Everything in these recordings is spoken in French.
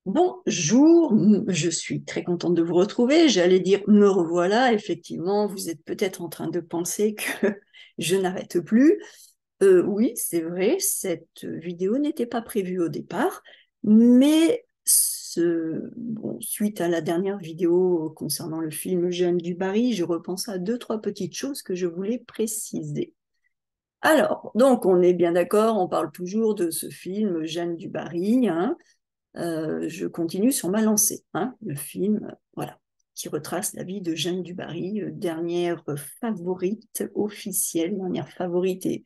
Bonjour, je suis très contente de vous retrouver. J'allais dire me revoilà. Effectivement, vous êtes peut-être en train de penser que je n'arrête plus. Oui, c'est vrai, cette vidéo n'était pas prévue au départ, mais suite à la dernière vidéo concernant le film Jeanne du Barry, je repense à deux, trois petites choses que je voulais préciser. Alors, donc on est bien d'accord, on parle toujours de ce film Jeanne du Barry, hein. Je continue sur ma lancée, hein, le film, voilà, qui retrace la vie de Jeanne du Barry, dernière favorite officielle, dernière favorite et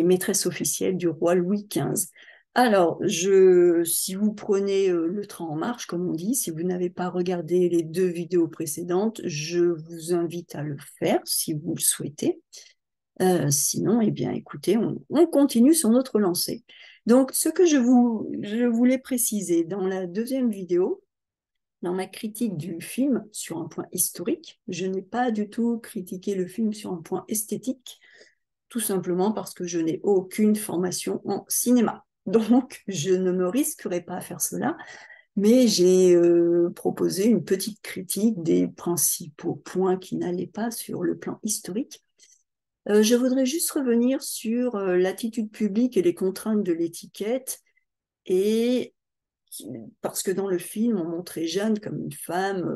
maîtresse officielle du roi Louis XV. Alors, si vous prenez le train en marche, comme on dit, si vous n'avez pas regardé les deux vidéos précédentes, je vous invite à le faire si vous le souhaitez. Sinon, eh bien, écoutez, on continue sur notre lancée. Donc, ce que je voulais préciser dans la deuxième vidéo, dans ma critique du film sur un point historique, je n'ai pas du tout critiqué le film sur un point esthétique, tout simplement parce que je n'ai aucune formation en cinéma. Donc, je ne me risquerai pas à faire cela, mais j'ai proposé une petite critique des principaux points qui n'allaient pas sur le plan historique. Je voudrais juste revenir sur l'attitude publique et les contraintes de l'étiquette, et parce que dans le film, on montrait Jeanne comme une femme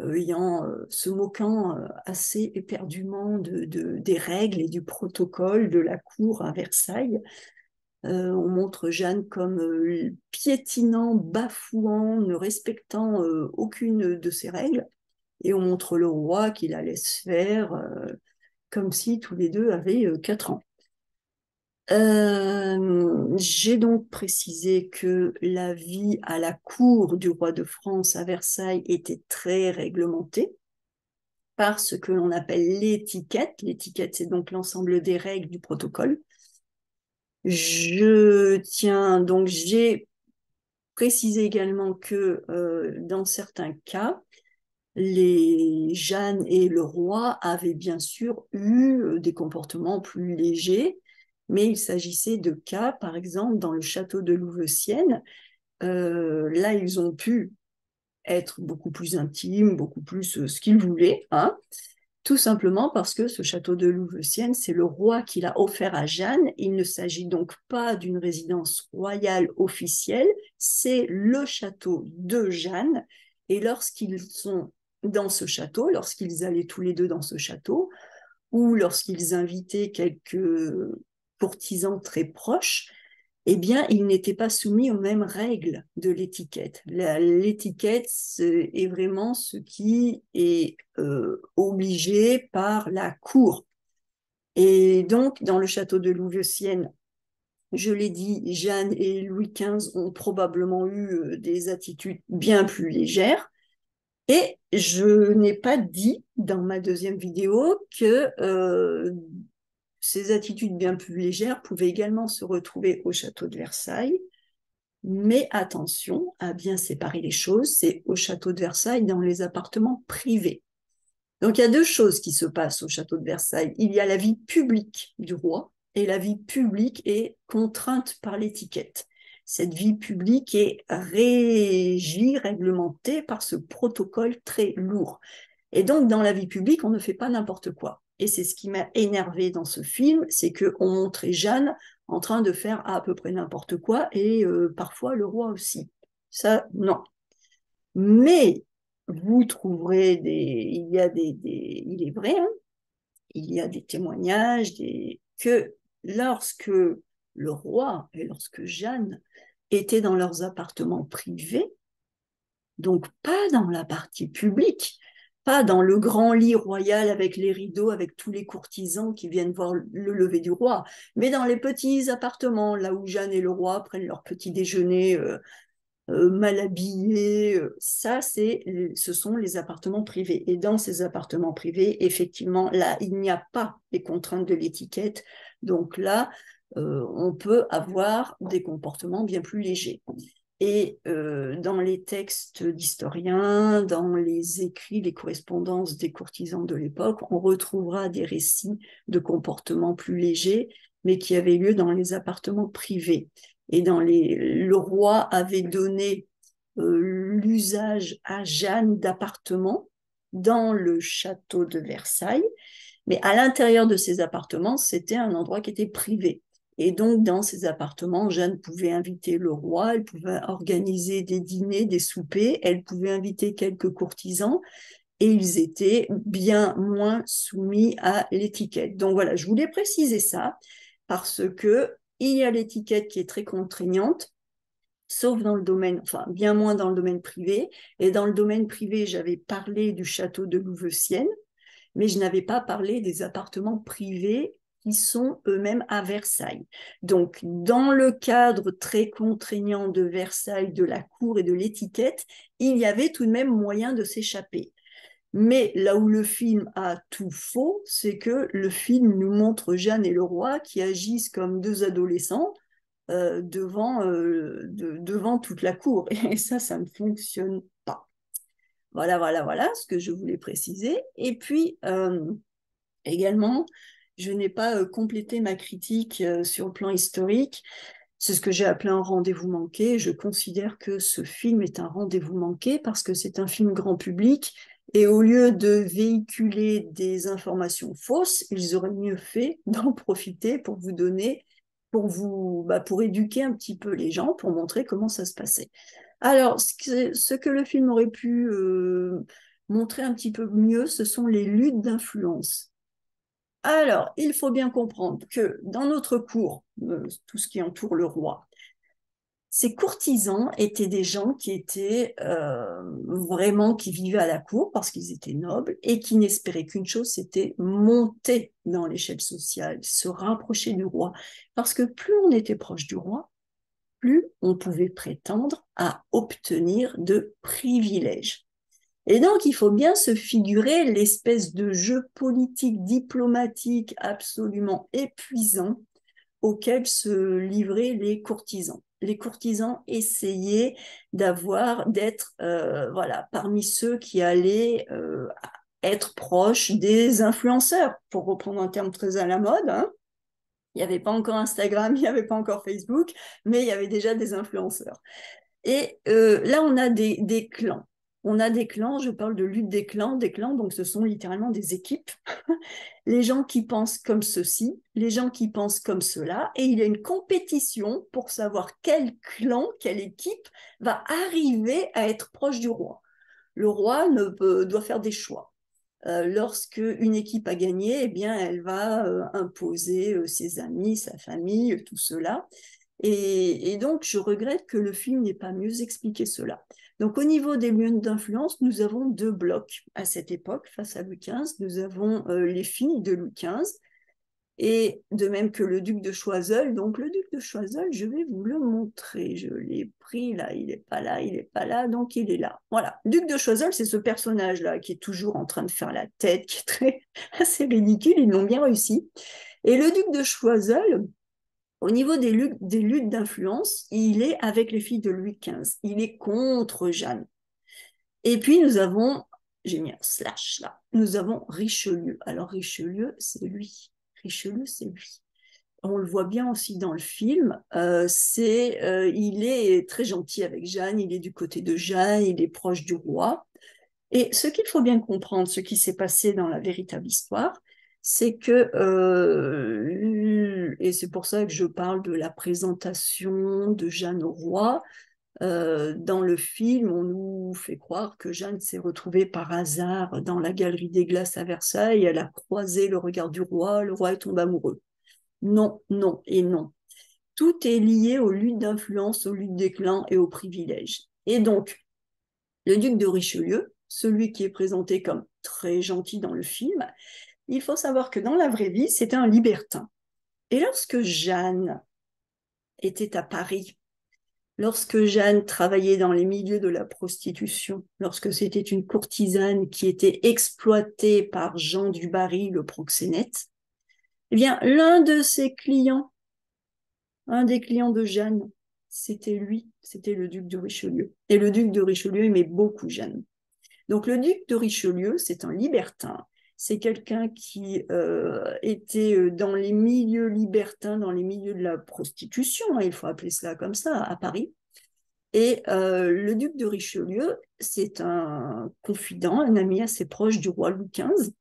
se moquant assez éperdument des règles et du protocole de la cour à Versailles. On montre Jeanne comme piétinant, bafouant, ne respectant aucune de ses règles, et on montre le roi qui la laisse faire, comme si tous les deux avaient 4 ans. J'ai donc précisé que la vie à la cour du roi de France à Versailles était très réglementée par ce que l'on appelle l'étiquette. L'étiquette, c'est donc l'ensemble des règles du protocole. J'ai précisé également que dans certains cas, les Jeanne et le roi avaient bien sûr eu des comportements plus légers, mais il s'agissait de cas, par exemple, dans le château de Louveciennes, là, ils ont pu être beaucoup plus intimes, beaucoup plus ce qu'ils voulaient, hein, tout simplement parce que ce château de Louveciennes, c'est le roi qui l'a offert à Jeanne. Il ne s'agit donc pas d'une résidence royale officielle, c'est le château de Jeanne. Et lorsqu'ils sont dans ce château, lorsqu'ils allaient tous les deux dans ce château, ou lorsqu'ils invitaient quelques courtisans très proches, eh bien, ils n'étaient pas soumis aux mêmes règles de l'étiquette. L'étiquette est vraiment ce qui est obligé par la cour. Et donc, dans le château de Louveciennes, je l'ai dit, Jeanne et Louis XV ont probablement eu des attitudes bien plus légères. Et je n'ai pas dit dans ma deuxième vidéo que ces attitudes bien plus légères pouvaient également se retrouver au château de Versailles. Mais attention à bien séparer les choses, c'est au château de Versailles dans les appartements privés. Donc il y a deux choses qui se passent au château de Versailles. Il y a la vie publique du roi, et la vie publique est contrainte par l'étiquette. Cette vie publique est régie, réglementée par ce protocole très lourd. Et donc, dans la vie publique, on ne fait pas n'importe quoi. Et c'est ce qui m'a énervé dans ce film, c'est qu'on montrait Jeanne en train de faire à peu près n'importe quoi, et parfois le roi aussi. Ça, non. Mais vous trouverez il est vrai, hein, il y a des témoignages que lorsque le roi et lorsque Jeanne étaient dans leurs appartements privés, donc pas dans la partie publique, pas dans le grand lit royal avec les rideaux, avec tous les courtisans qui viennent voir le lever du roi, mais dans les petits appartements, là où Jeanne et le roi prennent leur petit déjeuner mal habillés. Ce sont les appartements privés. Et dans ces appartements privés, effectivement, là, il n'y a pas les contraintes de l'étiquette. Donc là, on peut avoir des comportements bien plus légers. Et dans les textes d'historiens, dans les écrits, les correspondances des courtisans de l'époque, on retrouvera des récits de comportements plus légers, mais qui avaient lieu dans les appartements privés. Et le roi avait donné l'usage à Jeanne d'appartements dans le château de Versailles. Mais à l'intérieur de ces appartements, c'était un endroit qui était privé. Et donc, dans ces appartements, Jeanne pouvait inviter le roi, elle pouvait organiser des dîners, des soupers, elle pouvait inviter quelques courtisans, et ils étaient bien moins soumis à l'étiquette. Donc voilà, je voulais préciser ça, parce que il y a l'étiquette qui est très contraignante, sauf dans le domaine, enfin bien moins dans le domaine privé. Et dans le domaine privé, j'avais parlé du château de Louveciennes, mais je n'avais pas parlé des appartements privés qui sont eux-mêmes à Versailles. Donc, dans le cadre très contraignant de Versailles, de la cour et de l'étiquette, il y avait tout de même moyen de s'échapper. Mais là où le film a tout faux, c'est que le film nous montre Jeanne et le roi qui agissent comme deux adolescents devant toute la cour. Et ça ne fonctionne pas. Voilà ce que je voulais préciser. Et puis, également, je n'ai pas complété ma critique sur le plan historique. C'est ce que j'ai appelé un rendez-vous manqué. Je considère que ce film est un rendez-vous manqué parce que c'est un film grand public et au lieu de véhiculer des informations fausses, ils auraient mieux fait d'en profiter pour vous donner, pour éduquer un petit peu les gens, pour montrer comment ça se passait. Alors, ce que le film aurait pu montrer un petit peu mieux, ce sont les luttes d'influence. Alors, il faut bien comprendre que dans notre cour, tout ce qui entoure le roi, ces courtisans étaient des gens qui étaient vraiment, qui vivaient à la cour parce qu'ils étaient nobles et qui n'espéraient qu'une chose, c'était monter dans l'échelle sociale, se rapprocher du roi. Parce que plus on était proche du roi, plus on pouvait prétendre à obtenir de privilèges. Et donc, il faut bien se figurer l'espèce de jeu politique, diplomatique absolument épuisant auquel se livraient les courtisans. Les courtisans essayaient d'être parmi ceux qui allaient être proches des influenceurs, pour reprendre un terme très à la mode, hein. Il n'y avait pas encore Instagram, il n'y avait pas encore Facebook, mais il y avait déjà des influenceurs. Et là, on a des clans. On a des clans, je parle de lutte des clans, donc ce sont littéralement des équipes. Les gens qui pensent comme ceci, les gens qui pensent comme cela, et il y a une compétition pour savoir quel clan, quelle équipe va arriver à être proche du roi. Le roi doit faire des choix. Lorsque une équipe a gagné, eh bien, elle va imposer ses amis, sa famille, tout cela. Et donc, je regrette que le film n'ait pas mieux expliqué cela. Donc, au niveau des lieux d'influence, nous avons deux blocs à cette époque, face à Louis XV. Nous avons les filles de Louis XV, et de même que le duc de Choiseul. Donc, le duc de Choiseul, je vais vous le montrer. Je l'ai pris là, il n'est pas là, il n'est pas là, donc il est là. Voilà. Duc de Choiseul, c'est ce personnage-là qui est toujours en train de faire la tête, qui est assez ridicule. Ils l'ont bien réussi. Et le duc de Choiseul, au niveau des luttes d'influence, il est avec les filles de Louis XV. Il est contre Jeanne. Et puis, nous avons, j'ai mis un slash là, nous avons Richelieu. Alors, Richelieu, c'est lui. Richelieu, c'est lui. On le voit bien aussi dans le film. Il est très gentil avec Jeanne, il est du côté de Jeanne, il est proche du roi. Et ce qu'il faut bien comprendre, ce qui s'est passé dans la véritable histoire, c'est que, et c'est pour ça que je parle de la présentation de Jeanne au roi, dans le film, on nous fait croire que Jeanne s'est retrouvée par hasard dans la galerie des Glaces à Versailles, elle a croisé le regard du roi, le roi est tombé amoureux. Non, non et non. Tout est lié aux luttes d'influence, aux luttes des clans et aux privilèges. Et donc, le duc de Richelieu, celui qui est présenté comme très gentil dans le film, il faut savoir que dans la vraie vie, c'était un libertin. Et lorsque Jeanne était à Paris, lorsque Jeanne travaillait dans les milieux de la prostitution, lorsque c'était une courtisane qui était exploitée par Jean du Barry, le proxénète, eh bien, l'un de ses clients, un des clients de Jeanne, c'était lui, c'était le duc de Richelieu. Et le duc de Richelieu aimait beaucoup Jeanne. Donc le duc de Richelieu, c'est un libertin. C'est quelqu'un qui était dans les milieux libertins, dans les milieux de la prostitution, hein, il faut appeler cela comme ça, à Paris. Et le duc de Richelieu, c'est un confident, un ami assez proche du roi Louis XV.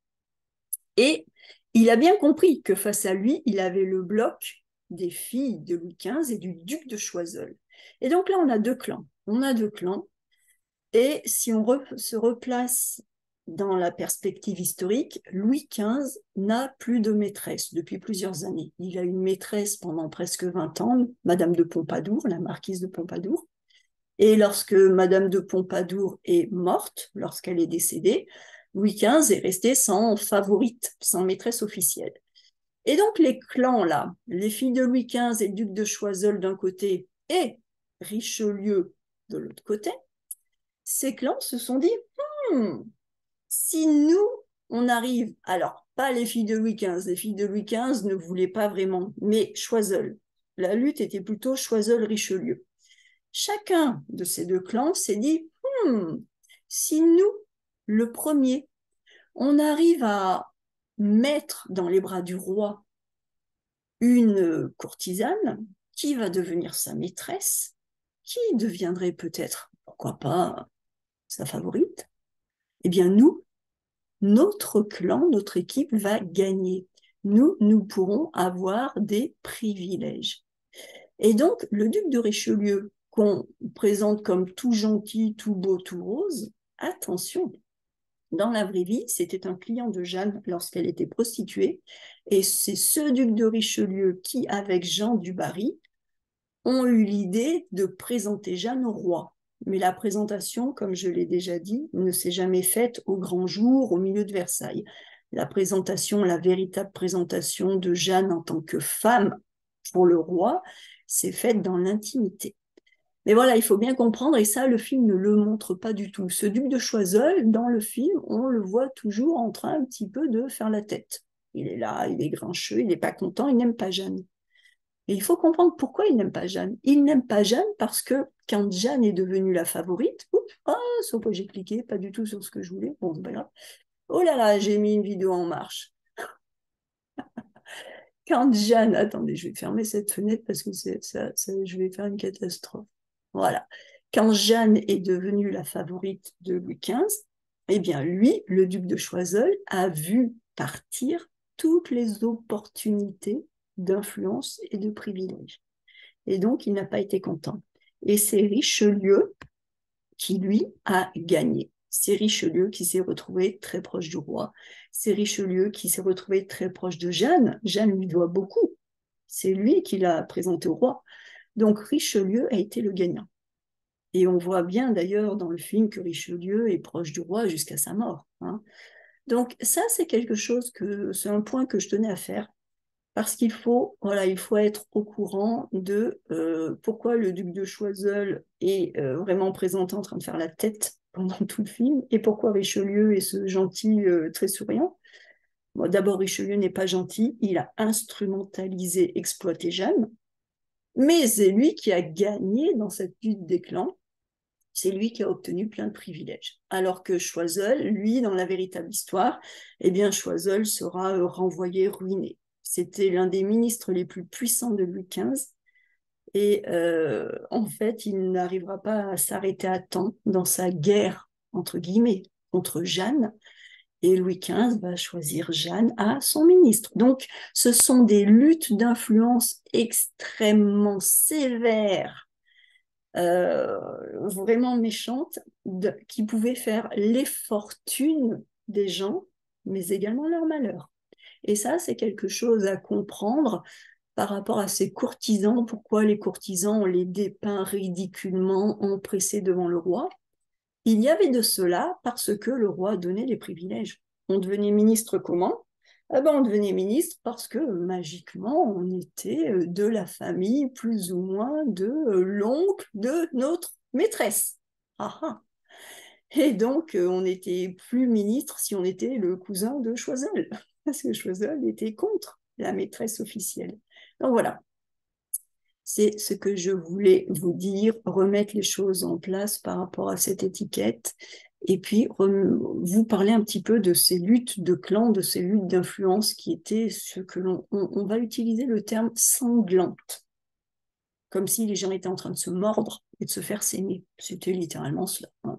Et il a bien compris que face à lui, il avait le bloc des filles de Louis XV et du duc de Choiseul. Et donc là, on a deux clans. On a deux clans. Et si on se replace dans la perspective historique, Louis XV n'a plus de maîtresse depuis plusieurs années. Il a une maîtresse pendant presque 20 ans, Madame de Pompadour, la marquise de Pompadour. Et lorsque Madame de Pompadour est morte, lorsqu'elle est décédée, Louis XV est resté sans favorite, sans maîtresse officielle. Et donc les clans là, les filles de Louis XV et le duc de Choiseul d'un côté et Richelieu de l'autre côté, ces clans se sont dit, si nous, on arrive, alors pas les filles de Louis XV, les filles de Louis XV ne voulaient pas vraiment, mais Choiseul, la lutte était plutôt Choiseul-Richelieu. Chacun de ces deux clans s'est dit, si nous, le premier, on arrive à mettre dans les bras du roi une courtisane, qui va devenir sa maîtresse, qui deviendrait peut-être, pourquoi pas, sa favorite, eh bien nous, notre clan, notre équipe va gagner. Nous pourrons avoir des privilèges. Et donc, le duc de Richelieu, qu'on présente comme tout gentil, tout beau, tout rose, attention, dans la vraie vie, c'était un client de Jeanne lorsqu'elle était prostituée, et c'est ce duc de Richelieu qui, avec Jean du Barry, ont eu l'idée de présenter Jeanne au roi. Mais la présentation, comme je l'ai déjà dit, ne s'est jamais faite au grand jour, au milieu de Versailles. La présentation, la véritable présentation de Jeanne en tant que femme pour le roi, s'est faite dans l'intimité. Mais voilà, il faut bien comprendre, et ça, le film ne le montre pas du tout. Ce duc de Choiseul, dans le film, on le voit toujours en train un petit peu de faire la tête. Il est là, il est grincheux, il n'est pas content, il n'aime pas Jeanne. Et il faut comprendre pourquoi il n'aime pas Jeanne. Il n'aime pas Jeanne parce que quand Jeanne est devenue la favorite, sauf que j'ai cliqué, pas du tout sur ce que je voulais, bon, c'est pas grave. Oh là là, j'ai mis une vidéo en marche. Quand Jeanne, attendez, je vais fermer cette fenêtre parce que je vais faire une catastrophe. Voilà. Quand Jeanne est devenue la favorite de Louis XV, eh bien lui, le duc de Choiseul, a vu partir toutes les opportunités d'influence et de privilèges. Et donc, il n'a pas été content. Et c'est Richelieu qui, lui, a gagné. C'est Richelieu qui s'est retrouvé très proche du roi. C'est Richelieu qui s'est retrouvé très proche de Jeanne. Jeanne lui doit beaucoup. C'est lui qui l'a présenté au roi. Donc Richelieu a été le gagnant. Et on voit bien d'ailleurs dans le film que Richelieu est proche du roi jusqu'à sa mort. Donc ça, c'est quelque chose c'est un point que je tenais à faire. Parce qu'il faut, voilà, il faut être au courant de pourquoi le duc de Choiseul est vraiment présenté en train de faire la tête pendant tout le film et pourquoi Richelieu est ce gentil très souriant. Bon, d'abord, Richelieu n'est pas gentil, il a instrumentalisé, exploité Jeanne, mais c'est lui qui a gagné dans cette lutte des clans, c'est lui qui a obtenu plein de privilèges. Alors que Choiseul, lui, dans la véritable histoire, eh bien, Choiseul sera renvoyé, ruiné. C'était l'un des ministres les plus puissants de Louis XV. Et en fait, il n'arrivera pas à s'arrêter à temps dans sa guerre, entre guillemets, contre Jeanne. Et Louis XV va choisir Jeanne à son ministre. Donc, ce sont des luttes d'influence extrêmement sévères, vraiment méchantes, qui pouvaient faire les fortunes des gens, mais également leur malheur. Et ça, c'est quelque chose à comprendre par rapport à ces courtisans. Pourquoi les courtisans, on les dépeint ridiculement empressés devant le roi? Il y avait de cela parce que le roi donnait des privilèges. On devenait ministre comment? On devenait ministre parce que magiquement, on était de la famille plus ou moins de l'oncle de notre maîtresse. Ah, ah. Et donc, on n'était plus ministre si on était le cousin de Choiseul, parce que Choiseul était contre la maîtresse officielle. Donc voilà, c'est ce que je voulais vous dire, remettre les choses en place par rapport à cette étiquette, et puis vous parler un petit peu de ces luttes de clans, de ces luttes d'influence qui étaient ce que on va utiliser le terme sanglante. comme si les gens étaet en train de se mordre et de se faire saigner. C'était littéralement cela, hein.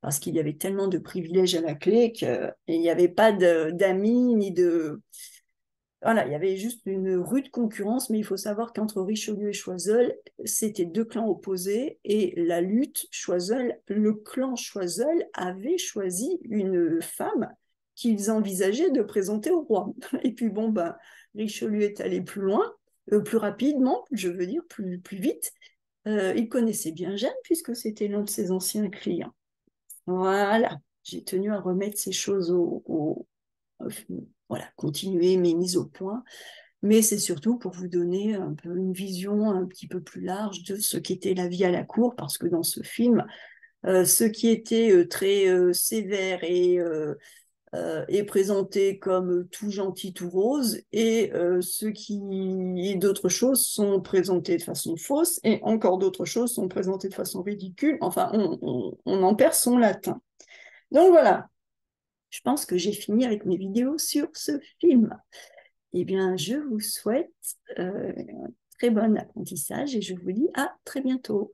Parce qu'il y avait tellement de privilèges à la clé qu'il n'y avait pas d'amis ni de... Voilà, il y avait juste une rude concurrence, mais il faut savoir qu'entre Richelieu et Choiseul, c'était deux clans opposés et la lutte, Choiseul, le clan Choiseul avait choisi une femme qu'ils envisageaient de présenter au roi. Et puis bon, ben, Richelieu est allé plus loin, plus rapidement, je veux dire, plus vite. Il connaissait bien Jeanne puisque c'était l'un de ses anciens clients. Voilà, j'ai tenu à remettre ces choses voilà, continuer mes mises au point, mais c'est surtout pour vous donner un peu une vision un petit peu plus large de ce qu'était la vie à la cour, parce que dans ce film, ce qui était très sévère et présenté comme tout gentil, tout rose, et ce qui et d'autres choses sont présentés de façon fausse, et encore d'autres choses sont présentées de façon ridicule. Enfin, on en perd son latin. Donc voilà, je pense que j'ai fini avec mes vidéos sur ce film. Eh bien, je vous souhaite un très bon apprentissage et je vous dis à très bientôt.